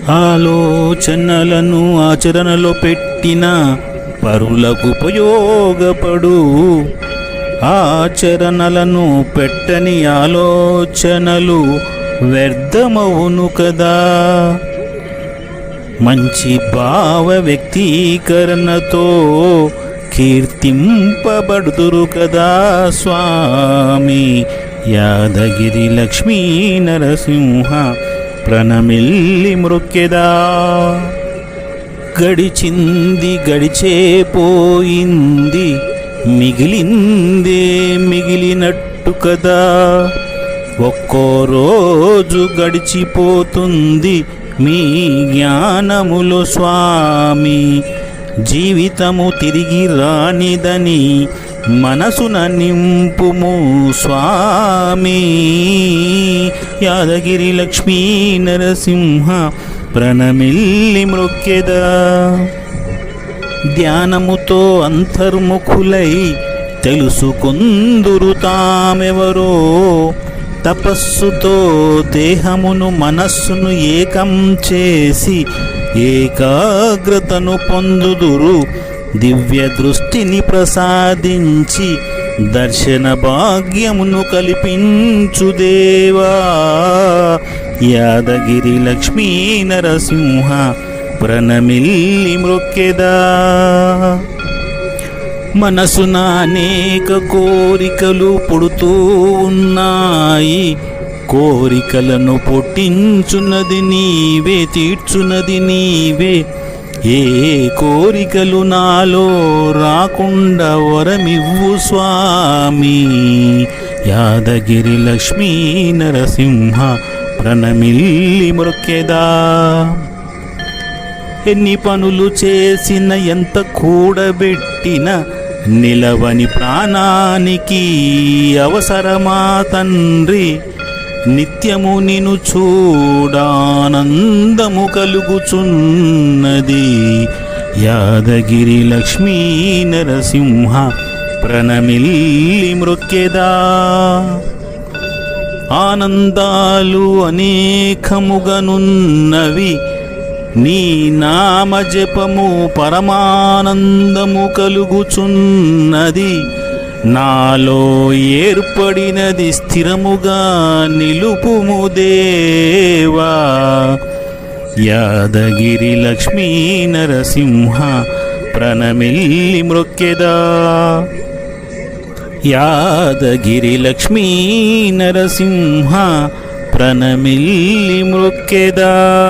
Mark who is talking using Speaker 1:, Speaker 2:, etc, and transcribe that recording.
Speaker 1: ఆలోచనలను ఆచరణలో పెట్టిన పరులకు ఉపయోగపడు. ఆచరణలను పెట్టని ఆలోచనలు వ్యర్థమవును కదా. మంచి భావ వ్యక్తీకరణతో కీర్తింపబడుదురు కదా స్వామి. యాదగిరి లక్ష్మీ నరసింహ ప్రణమిల్లి మృక్కెదా. గడిచింది గడిచే పోయింది, మిగిలిందే మిగిలినట్టు కదా. ఒక్కో రోజు గడిచిపోతుంది మీ జ్ఞానములో స్వామి. జీవితము తిరిగి రానిదని మనసున నింపుము స్వామి. యాదగిరి లక్ష్మీ నరసింహ ప్రణమిల్లి మృక్కెదా. ధ్యానముతో అంతర్ముఖులై తెలుసుకుందురు తామెవరో. తపస్సుతో దేహమును మనస్సును ఏకం చేసి ఏకాగ్రతను పొందుదురు. దివ్య దృష్టిని ప్రసాదించి దర్శన భాగ్యమును కల్పించు దేవా. యాదగిరి లక్ష్మీ నరసింహ ప్రణమిల్లి మృక్కెదా. మనసున అనేక కోరికలు పుడుతూ ఉన్నాయి. కోరికలను పుట్టించున్నది నీవే, తీర్చున్నది నీవే. ఏ కోరికలు నాలో రాకుండా వరమివ్వు స్వామి. యాదగిరి లక్ష్మీ నరసింహ ప్రణమిల్లి మృక్కెదా. ఎన్ని పనులు చేసిన ఎంత కూడబెట్టిన నిలవని ప్రాణానికి అవసరమా తండ్రి. నిత్యము నిన్ను చూడానందము కలుగుచున్నది. యాదగిరి లక్ష్మీ నరసింహ ప్రణమిల్లి మృక్కెదా. ఆనందాలు అనేకముగనున్నవి, నీ నామ జపము పరమానందము కలుగుచున్నది. నాలో ఏర్పడినది స్థిరముగా నిలుపుము దేవా. యాదగిరి లక్ష్మీ నరసింహ ప్రణమిల్లి మృక్కెదా. యాదగిరి లక్ష్మీ నరసింహ ప్రణమిల్లి మృక్కెదా.